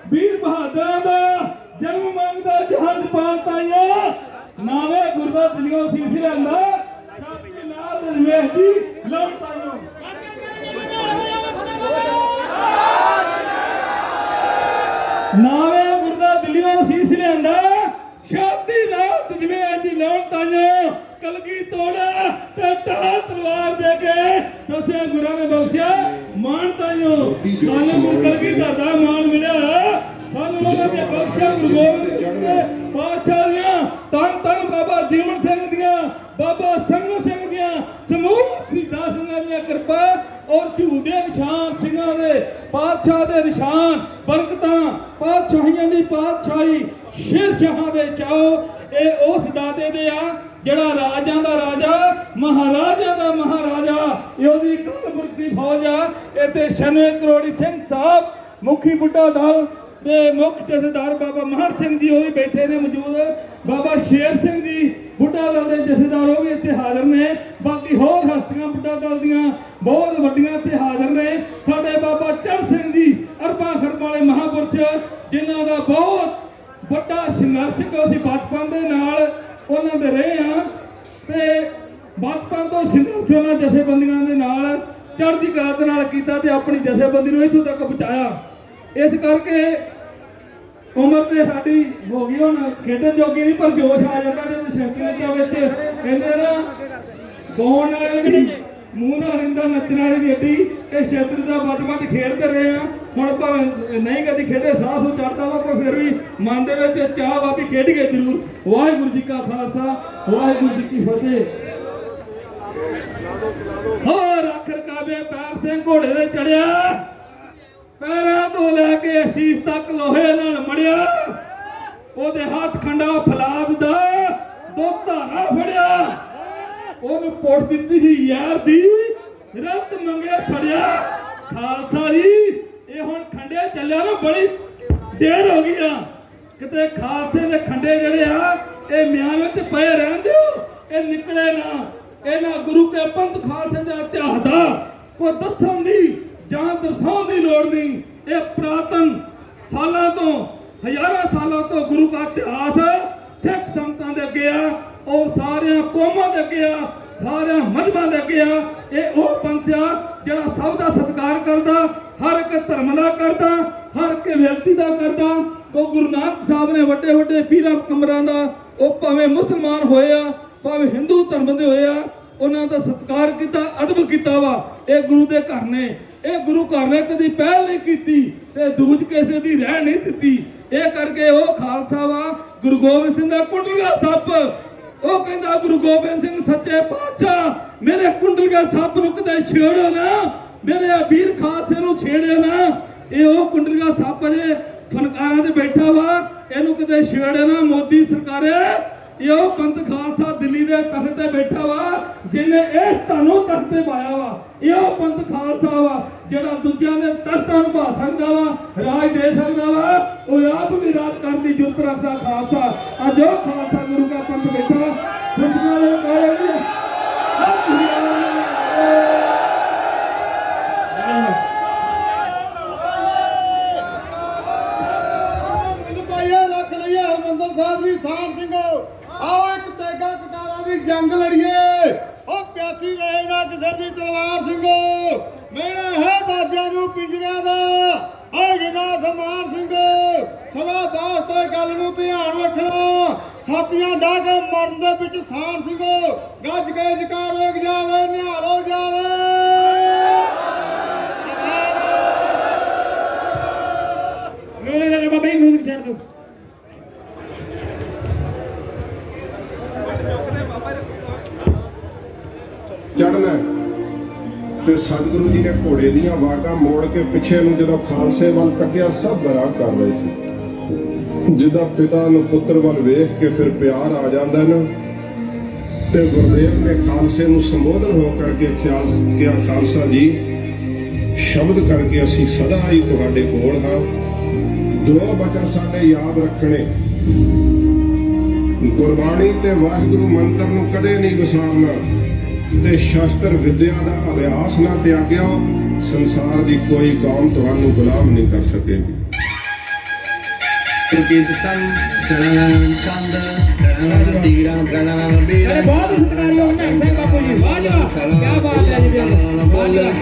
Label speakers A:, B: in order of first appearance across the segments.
A: वीर बहादुर दा जन्म मंगदा जहाज पालताया नावे गुरदा दिलियों सीस लैंदा छाती नाल दरवेश दी लौटायो नावे गुरदा दिलियों सीस लैंदा छाती नाल दरवेश दी लौटायो कलगी तोड़ा ते ढाल तलवार दे के दसिया गुरु ने बख्शिया मान ताइयो सानू गुरु कलगी दा मान मिलिया सानू उन्हां दे बख्शिया गुरु गोबिंद सिंह दे पातशाह दियां धन धन बाबा जीवन सिंह दियां बाबा संग सिंह दियां समूह सीधा सिंहां दियां कृपा और झूदे निशान सिंहां दे पातशाह दे निशान बरकतां पातशाहियां दी पातशाही शेर जहां दे चाओ ਇਹ ਉਸ ਦਾਤੇ ਦੇ ਆ ਜਿਹੜਾ ਰਾਜਾਂ ਦਾ ਰਾਜਾ ਮਹਾਰਾਜਾ ਦਾ ਮਹਾਰਾਜਾ ਇਹ ਉਹਦੀ ਕਾਲਪੁਰਖ ਦੀ ਫੌਜ ਆ ਇੱਥੇ 96 ਕਰੋੜੀ ਸਿੰਘ ਸਾਹਿਬ ਮੁਖੀ ਬੁੱਢਾ ਦਲ ਦੇ ਮੁੱਖ ਜਥੇਦਾਰ ਬਾਬਾ ਮਹਰ ਸਿੰਘ ਜੀ ਉਹ ਵੀ ਬੈਠੇ ਨੇ ਮੌਜੂਦ ਬਾਬਾ ਸ਼ੇਰ ਸਿੰਘ ਜੀ ਬੁੱਢਾ ਦਲ ਦੇ ਜਥੇਦਾਰ ਉਹ ਵੀ ਇੱਥੇ ਹਾਜ਼ਰ ਨੇ ਬਾਕੀ ਹੋਰ ਹਸਤੀਆਂ ਬੁੱਢਾ ਦਲ ਦੀਆਂ ਬਹੁਤ ਵੱਡੀਆਂ ਇੱਥੇ ਹਾਜ਼ਰ ਨੇ ਸਾਡੇ ਬਾਬਾ ਚੜ੍ਹ ਸਿੰਘ ਜੀ ਅਰਬਾਂ ਖਰਬਾਂ ਵਾਲੇ ਮਹਾਂਪੁਰਸ਼ ਜਿਨ੍ਹਾਂ ਦਾ ਬਹੁਤ ਵੱਡਾ ਸੰਘਰਸ਼ ਕੋ ਅਸੀਂ ਬਚਪਨ ਦੇ ਨਾਲ ਉਹਨਾਂ ਦੇ ਰਹੇ ਆ ਤੇ ਬਚਪਨ ਤੋਂ ਸੰਘਰਸ਼ ਉਹਨਾਂ ਜਥੇਬੰਦੀਆਂ ਦੇ ਨਾਲ ਚੜ੍ਹਦੀ ਕਲਾ ਦੇ ਨਾਲ ਕੀਤਾ ਤੇ ਆਪਣੀ ਜਥੇਬੰਦੀ ਨੂੰ ਇੱਥੋਂ ਤੱਕ ਪਹੁੰਚਾਇਆ ਇਸ ਕਰਕੇ ਉਮਰ ਤੇ ਸਾਡੀ ਹੋ ਗਈ ਹੁਣ ਖੇਡਣ ਜੋਗੀ ਨਹੀਂ ਪਰ ਜੋਸ਼ ਆ ਜਾਂਦਾ ਜਦੋਂ ਸ਼ੰਕਰੇਤਾ ਵਿੱਚ ਕਹਿੰਦੇ ਨਾ ਗਾਉਣ ਵਾਲੇ ਦੀ ਮੂੰਹ ਨਾਲ ਰਿੰਦਾ ਨੱਚਣ ਵਾਲੇ ਦੀ ਅੱਡੀ ਇਹ ਖੇਤਰ ਦਾ ਬਚਪਨ ਖੇਡਦੇ ਰਹੇ ਆ ਹੁਣ ਭਾਵੇਂ ਨਹੀਂ ਕਦੀ ਖੇਡੇ ਸਾਹ ਸੂ ਚੜਦਾ ਵਾ ਪਰ ਫਿਰ ਵੀ ਮਨ ਦੇ ਵਿੱਚ ਚਾਹ ਵਾ ਵੀ ਖੇਡੀਏ ਜ਼ਰੂਰ ਵਾਹਿਗੁਰੂ ਜੀ ਕਾ ਖਾਲਸਾ ਵਾਹਿਗੁਰੂ ਜੀ ਕੀ ਫਤਿਹ ਹੋ ਰੱਖ ਰਕਾਬੇ ਪੈਰ ਸਿੰਘ ਘੋੜੇ ਦੇ ਚੜਿਆ ਪੈਰਾਂ ਤੋਂ ਲੈ ਕੇ ਅਸੀਸ ਤੱਕ ਲੋਹੇ ਨਾਲ ਮੜਿਆ ਉਹਦੇ ਹੱਥ ਖੰਡਾ ਫਲਾਦ ਦਾ ਦੋ ਧਾਰਾ ਫੜਿਆ ਉਹਨੂੰ ਪੁੱਟ ਦਿੱਤੀ ਸੀ ਯਾਰ ਦੀ ਰੱਤ ਮੰਗਿਆ ਛੜਿਆ ਖਾਲਸਾ ਜੀ ਇਹ ਹੁਣ ਖੰਡੇ ਚੱਲਿਆ ਨਾ ਬੜੀ ਦੇਰ ਹੋ ਗਈ ਆ ਕਿਤੇ ਖਾਲਸੇ ਦੇ ਖੰਡੇ ਜਿਹੜੇ ਆ ਇਹ ਮਿਆਨ ਵਿੱਚ ਪਏ ਰਹਿਣ ਦਿਓ ਇਹ ਨਿਕਲੇ ਨਾ ਇਹਨਾਂ ਗੁਰੂ ਕੇ ਪੰਥ ਖਾਲਸੇ ਦੇ ਇਤਿਹਾਸ ਦਾ ਕੋਈ ਦੱਸਣ ਦੀ ਜਾਂ ਦਰਸਾਉਣ ਦੀ ਲੋੜ ਨਹੀਂ ਇਹ ਪ੍ਰਾਤਨ ਸਾਲਾਂ ਤੋਂ ਹਜ਼ਾਰਾਂ ਸਾਲਾਂ ਤੋਂ ਗੁਰੂ ਦਾ ਇਤਿਹਾਸ ਸਿੱਖ ਸੰਤਾਂ ਦੇ ਅੱਗੇ ਆ ਔਰ ਸਾਰਿਆਂ ਕੌਮਾਂ ਦੇ ਅੱਗੇ ਆ ਸਾਰਿਆਂ ਮਜ਼ਹਬਾਂ ਦੇ ਅੱਗੇ ਆ ਇਹ ਉਹ ਪੰਥ ਆ ਜਿਹੜਾ ਸਭ ਦਾ ਸਤਿਕਾਰ ਕਰਦਾ ਹਰ ਇੱਕ ਧਰਮ ਦਾ ਕਰਦਾ ਹਰ ਇੱਕ ਵਿਅਕਤੀ ਦਾ ਕਰਦਾ ਉਹ ਗੁਰੂ ਨਾਨਕ ਸਾਹਿਬ ਨੇ ਵੱਡੇ ਵੱਡੇ ਪੀਰਾਂ ਕਮਰਾਂ ਦਾ ਉਹ ਭਾਵੇਂ ਮੁਸਲਮਾਨ ਹੋਏ ਆ ਭਾਵੇਂ ਹਿੰਦੂ ਧਰਮ ਦੇ ਹੋਏ ਆ ਉਹਨਾਂ ਦਾ ਸਤਿਕਾਰ ਕੀਤਾ ਅਦਬ ਕੀਤਾ ਵਾ ਇਹ ਗੁਰੂ ਦੇ ਘਰ ਨੇ ਇਹ ਗੁਰੂ ਘਰ ਨੇ ਕਦੀ ਪਹਿਲ ਨਹੀਂ ਕੀਤੀ ਤੇ ਦੂਜ ਕਿਸੇ ਦੀ ਰਹਿ ਨਹੀਂ ਦਿੱਤੀ ਇਹ ਕਰਕੇ ਉਹ ਖਾਲਸਾ ਵਾ ਗੁਰੂ ਗੋਬਿੰਦ ਸਿੰਘ ਦਾ ਕੁੰਡਲੀਆ ਸੱਪ ਉਹ ਕਹਿੰਦਾ ਗੁਰੂ ਗੋਬਿੰਦ ਸਿੰਘ ਸੱਚੇ ਪਾਤਸ਼ਾਹ ਮੇਰੇ ਕੁੰਡਲੀਆ ਸੱਪ ਨੂੰ ਕਦੇ ਛੇੜੋ ਨਾ ਮੇਰੇ ਵੀਰ ਖਾਲਸੇ ਨੂੰ ਛੇੜਿਓ ਨਾ ਇਹ ਉਹ ਕੁੰਡਲੀਆ ਸੱਪ ਨੇ ਫਨਕਾਰਾਂ ਤੇ ਬੈਠਾ ਵਾ ਇਹਨੂੰ ਕਿਤੇ ਛੇੜਿਓ ਨਾ ਮੋਦੀ ਸਰਕਾਰੇ ਇਹ ਉਹ ਪੰਥ ਖਾਲਸਾ ਦਿੱਲੀ ਦੇ ਤਖਤ ਤੇ ਬੈਠਾ ਵਾ ਜਿਹਨੇ ਇਹ ਤੁਹਾਨੂੰ ਤਖਤ ਤੇ ਪਾਇਆ ਵਾ ਇਹ ਉਹ ਪੰਥ ਖਾਲਸਾ ਵਾ ਜਿਹੜਾ ਦੂਜਿਆਂ ਦੇ ਤਖਤਾਂ ਨੂੰ ਭਾ ਸਕਦਾ ਵਾ ਰਾਜ ਦੇ ਸਕਦਾ ਵਾ ਉਹ ਆਪ ਵੀ ਰਾਜ ਕਰਨ ਦੀ ਜੁਰਤ ਰੱਖਦਾ ਖਾਲਸਾ ਅੱਜ ਉਹ ਖਾਲਸਾ ਗੁਰੂ ਦਾ ਪੰਥ ਬੈਠਾ ਖੁਸ਼ੀਆਂ ਦੇ ਕਾਰਨ
B: ਰੱਖ ਲਈਏ ਹਰਮੰਦਰ ਸਾਹਿਬ ਦੀ ਸਾਨ ਸਿੰਘੋ ਆਓ ਇੱਕ ਤੇਗਾ ਕਟਾਰਾਂ ਦੀ ਜੰਗ ਲੜੀਏ ਉਹ ਪਿਆਸੀ ਰਹੇ ਨਾ ਕਿਸੇ ਦੀ ਤਲਵਾਰ ਸਿੰਘੋ ਮੇਰਾ ਹੈ ਬਾਜਿਆਂ ਨੂੰ ਪਿੰਜਰਿਆਂ ਦਾ ਆ ਗਿਨਾ ਸਮਾਨ ਸਿੰਘੋ ਸਦਾ ਦਾਸ ਤੇ ਗੱਲ ਨੂੰ ਧਿਆਨ ਰੱਖਣਾ ਛਾਤੀਆਂ ਡਾ ਕੇ ਮਰਨ ਦੇ ਵਿੱਚ ਸਾਨ ਸਿੰਘੋ ਗੱਜ ਕੇ ਜਕਾਰੇ ਜਾਵੇ ਨਿਹਾਲੋ ਜਾਵੇ
A: ਮੇਰੇ ਬਾਬਾ ਜੀ ਮਿਊਜ਼ਿਕ ਛੱਡ ਦਿਓ
C: ਚੜ੍ਹਨਾ ਤੇ ਸਤਿਗੁਰੂ ਜੀ ਨੇ ਘੋੜੇ ਦੀਆਂ ਵਾਗਾਂ ਮੋੜ ਕੇ ਪਿੱਛੇ ਨੂੰ ਜਦੋਂ ਖਾਲਸੇ ਵੱਲ ਤੱਕਿਆ ਸਭ ਬਰਾ ਕਰ ਰਹੇ ਸੀ ਜਿਹਦਾ ਪਿਤਾ ਨੂੰ ਪੁੱਤਰ ਵੱਲ ਵੇਖ ਕੇ ਫਿਰ ਪਿਆਰ ਆ ਜਾਂਦਾ ਨਾ ਤੇ ਗੁਰਦੇਵ ਨੇ ਖਾਲਸੇ ਨੂੰ ਸੰਬੋਧਨ ਹੋ ਕਰਕੇ ਕਿਹਾ ਖਾਲਸਾ ਜੀ ਸ਼ਬਦ ਕਰਕੇ ਅਸੀਂ ਸਦਾ ਹੀ ਤੁਹਾਡੇ ਕੋਲ ਹਾਂ ਦੋ ਬਚਨ ਸਾਡੇ ਯਾਦ ਰੱਖਣੇ ਗੁਰਬਾਣੀ ਤੇ ਵਾਹਿਗੁਰੂ ਮੰਤਰ ਨੂੰ ਕਦੇ ਨਹੀਂ ਵਿਸਾਰਨਾ ਤੇ ਸ਼ਸਤਰ ਵਿਦਿਆ ਦਾ ਅਭਿਆਸ ਨਾ ਤਿਆਗਿਓ ਸੰਸਾਰ ਦੀ ਕੋਈ ਕੌਮ ਤੁਹਾਨੂੰ ਗੁਲਾਮ ਨਹੀਂ ਕਰ ਸਕੇਗੀ
A: चले बहुत सत्कारी होंगे सिंह बापू जी वाह जी वाह क्या बात है जी वाह जी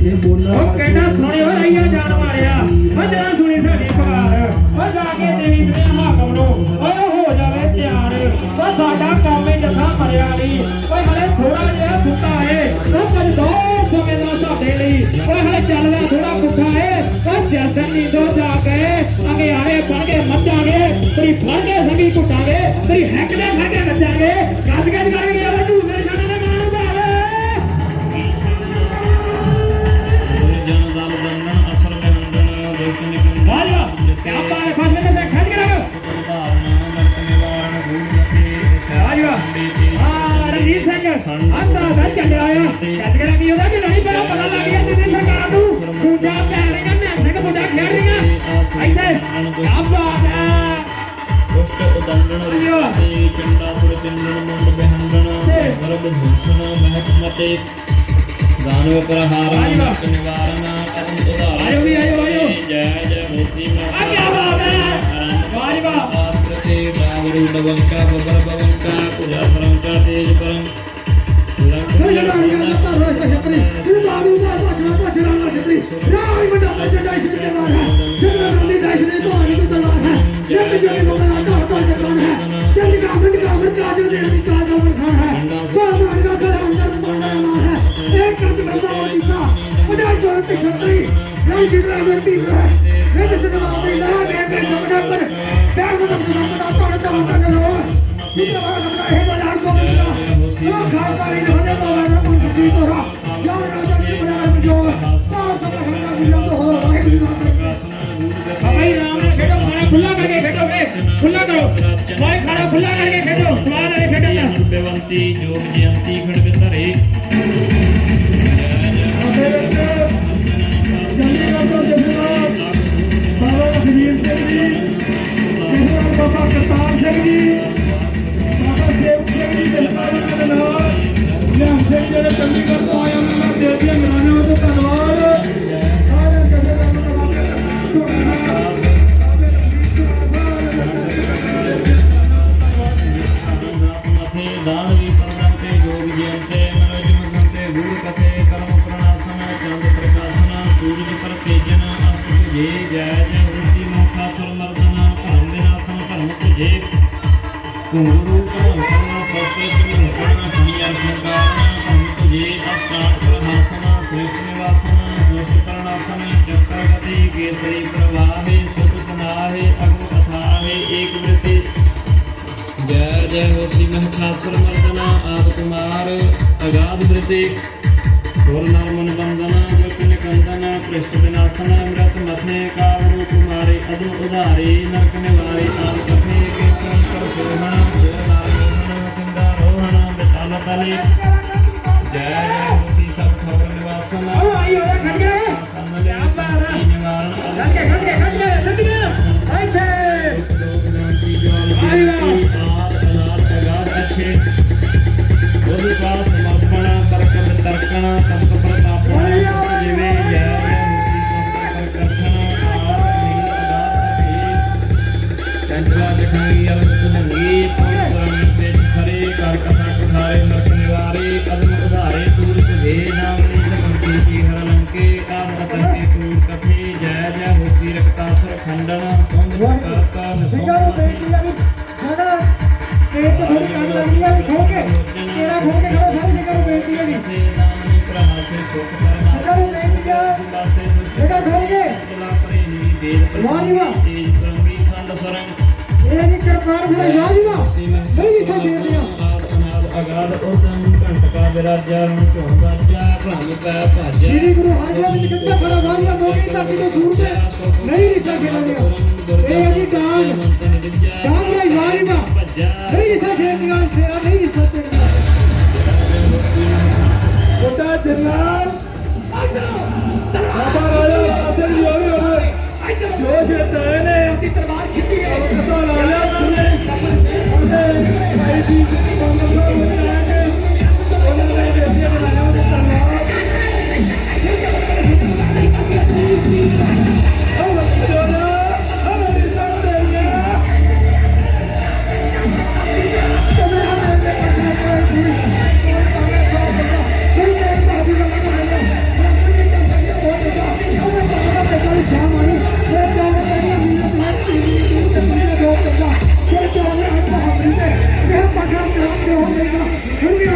D: ਇਹ ਬੋਲਾ
A: ਉਹ ਕਹਿੰਦਾ ਸੁਣੀ ਹੋ ਰਹੀ ਆ ਜਾਨ ਮਾਰਿਆ ਉਹ ਜਰਾ ਸੁਣੀ ਸਾਡੀ ਪੁਕਾਰ ਉਹ ਜਾ ਕੇ ਦੇਵੀ ਦੁਨੀਆ ਹਾਕਮ ਨੂੰ ਓਏ ਹੋ ਜਾਵੇ ਤਿਆਰ ਉਹ ਸਾਡਾ ਕੰਮ ਹੀ ਜਥਾ ਮਰਿਆ ਨਹੀਂ ਓਏ ਹਲੇ ਥੋੜਾ ਜਿਹਾ ਸੁੱਤਾ ਏ ਉਹ ਕੁਝ ਦੋ ਸਮੇਂ ਦਾ ਸਾਡੇ ਲਈ ਓਏ ਹਲੇ ਚੱਲਦਾ ਥੋੜਾ ਪੁੱਠਾ ਏ ਉਹ ਜਸ਼ਨ ਨੀਂਦੋ ਜਾ ਕੇ ਅੰਗਿਆਰੇ ਬਣ ਕੇ ਮੱਚਾਂਗੇ ਤੇਰੀ ਫੜ ਕੇ ਸੰਗੀ ਘੁੱਟਾਂਗੇ ਤੇਰੀ ਹੈਕ ਦੇ ਖਾਗੇ ਨੱਚਾਂਗੇ ਗੱਜ ਗੱਜ ਕਰਾਂਗੇ ਉਹ ਝੂਲੇ ਛੱਡ ਦੇ ਮਾਰ ਭਾਵੇ क्या बात है फासले में से खड़ के रखो रणजीत सिंह अंदा दल चल आया खड़ के रखी होगा कि नहीं पता पता लग गया दिल्ली सरकार ਨੂੰ पूजा कह रही है मैं सिंह पूजा खेल रही है ऐसे क्या बात है
E: ਦੁਸ਼ਟ ਉਦੰਡਣ ਤੇ ਚੰਡਾਸੁਰ ਚੰਡਣ ਮੁੰਡ ਬਹਿੰਡਣ ਵਰਬ ਭੂਸ਼ਣ ਮਹਿਕ ਮਤੇ ਦਾਨਵ ਪ੍ਰਹਾਰਨ ਨਰਕ ਨਿਵਾਰਨ ਅਰਮ ਉਧਾਰਨ
A: आयो भी आयो
E: ਜੈ ਜੈ ਹੋਸੀ
A: आ क्या बात है वाह जी वाह
E: ਆਸਤ੍ਰ ਤੇ ਦਾਵਰੂ ਡਵੰਕਾ ਬਬਰ ਬਵੰਕਾ ਪੁਜਾ ਪਰੰਕਾ ਤੇਜ ਪਰੰ
A: सुन जरा ये तो रोज छतरी तू बाबू का पछरा ना छतरी राई बड़ा बड़ा डाइस के मार है चंद्र नंदी डाइस ने तो आने को तलवार है ये जो ये लोग आता होता जवान है चल का काजू दे दी काजू खान है बाबू का गला अंदर मारना मार है एक कंद बंदा होती सा बड़ा जोर से छतरी राई जितना करती है ये तो जवाब दे ला के समझा पर पैर से बता तोड़ तोड़ चलो ये बात है बड़ा को खुला करके खेलो खुला करो भाई खड़ा खुला करके खेलो सवाल है खेलो
E: बेवंती जोग जयंती खड़ग धरे
A: बाबा खलील सिंह जी बाबा करतार सिंह जी बाबा देव सिंह जी ਜਿਹੜੇ ਚੰਡੀਗੜ੍ਹ ਤੋਂ ਆਏ ਉਹਨਾਂ ਦਾ ਦੇਵ ਦੀਆਂ ਮਿਲਾਨਾਂ ਤੋਂ ਧੰਨਵਾਦ ਸਾਰੇ ਜਥੇਦਾਰਾਂ ਦਾ
E: ਮਥੇ ਦਾਨ ਵੀ ਪ੍ਰਦਾਨ ਤੇ ਜੋਗ ਜੀਵਤੇ ਮਨੋਜ ਮੁਕਤੇ ਗੁਰ ਕਥੇ ਕਰਮ ਪ੍ਰਣਾਸਨ ਚੰਦ ਪ੍ਰਕਾਸ਼ਨ ਸੂਰਜ ਪਰ ਤੇਜਨ ਅਸ਼ਟ ਭੁਜੇ ਜੈ ਜੈ ਉਸੀ ਮੋਖਾ ਸੁਰ ਮਰਦਨ ਧਰਮ ਵਿਨਾਸ਼ਨ ਧਰਮ ਭੁਜੇ ਕੁੰਗਰੂ ਕਰਮ ਸਸਤੇ ਸੁਨ ਕਰਨਾ ਸੁਨੀਆ ਸੰਗਾਰਨ ਜੇ ਅਸ਼ਟਾਟ ਪ੍ਰਹਾਸਨ ਸ੍ਰਿਸ਼ਟ ਨਿਵਾਸਨ ਦੁਸ਼ਟ ਕਰਨਾਸਨ ਚੱਕਰਵਤੀ ਕੇਸਰੀ ਪ੍ਰਵਾਹੇ ਸੁਖ ਸਨਾਹੇ ਅਗਮ ਕਥਾਹੇ ਏਕ ਵ੍ਰਿਤੇ ਜੈ ਜੈ ਹੋਸੀ ਮਹਖਾਸੁਰ ਮਰਦਨਾ ਆਦ ਕੁਮਾਰ ਅਗਾਧ ਵ੍ਰਿਤੇ ਸੁਰ ਨਰਮਨ ਬੰਦਨਾ ਜੋਤ ਨਿਕੰਦਨ ਪ੍ਰਿਸ਼ਟ ਵਿਨਾਸ਼ਨ ਅੰਮ੍ਰਿਤ ਮਥੇ ਕਾਵਰੂ ਕੁਮਾਰੇ ਅਦਮ ਉਧਾਰੇ ਨਰਕ ਨਿਵਾਰੇ ਆਦ ਕਥੇ ਕੀਰਤਨ ਕਰ ਸੋਹਣ ਸਿਰ ਨਾਰਾਇਣ ਸਿੰਦਾ ਰੋਹਣ ਬਿਟਾਲ ਤਲੇ जय जय होसी सब खबर निवासन
A: ओ आई हो खड़ गए क्या बात है खड़ गए ऐसे
E: लोकनाथी ज्वाल आद अनाथ अगाध अच्छे बुध का समर्पण तर्क वितर्कण संत प्रतापण जीवे जय जय होसी संत प्रकर्षण आद नील अगाध चंचला जखंगी अलग सुनंगी परम तेज खरे कर कथा कुठारे नरक निवार
D: ਕਰਨੀ ਹੈ ਖੋ ਕੇ ਤੇਰਾ ਖੋ ਕੇ ਖੜਾ ਸਾਰੀ ਜਗ੍ਹਾ ਨੂੰ ਬੇਨਤੀ ਹੈ ਜੀ ਜਗ੍ਹਾ ਨੂੰ ਬੇਨਤੀ ਹੈ ਜਗ੍ਹਾ ਖੋ ਕੇ ਵਾਹ ਜੀ ਵਾਹ ਇਹ ਜੀ ਕਿਰਪਾਨ ਫੜੇ ਵਾਹ ਜੀ ਵਾਹ ਨਹੀਂ ਵੀ ਸਾਡੇ ਦੀਆਂ
E: ਅਗਾਧ ਉਦਮ ਘੰਟਕਾ ਵਿਰਾਜਾ ਝੋਂ ਬਾਜਾ ਭੰਗ ਪੈ ਭਾਜਾ
D: ਸ੍ਰੀ ਗੁਰੂ ਹਰਿਗੋਬਿੰਦ ਜੀ ਕਹਿੰਦਾ ਫੜਾ ਵਾਰੀਆਂ ਮੋਗੀ ਤੱਕ ਤੋਂ ਸੂਰ ਤੇ ਨਹੀਂ ਰਿਸ਼ਾ ਖੇਡਦੀਆਂ ਇਹ ਹੈ ਜੀ ਡਾਂਗ ਡਾਂਗ ਰਾਈ ਵਾਰੀ ਵਾਹ ਨਹੀਂ ਰਿਸ਼ਾ ਖੇਡਦੀਆਂ ਤੇਰਾ ਨਹੀਂ ਰਿਸ਼ਾ ਤੇਰਾ
A: ਛੋਟਾ ਜਰਨਲ ਬਾਬਾ ਰਾਜਾ ਸਿੰਘ ਜੀ ਹੋਏ ਜੋਸ਼ ਤੇ ਨੇ ਆਪਣੀ ਤਲਵਾਰ ਖਿੱਚੀ ਹੈ ਕਸਾ ਲਾ ਲਿਆ ਉਹਨੇ ਭਾਈ ਜੀ ਬੰਦ ਹੋ ਗਏ ਉਹਨਾਂ ਨੇ ਬੇਟੀਆਂ ਬਣਾਇਆ ਉਹਦੇ ਤਲਵਾਰ ਉਹ ਜੋਲਾ ਹਮਾਰੀ ਸੰਦੇਇਆ
D: Hey,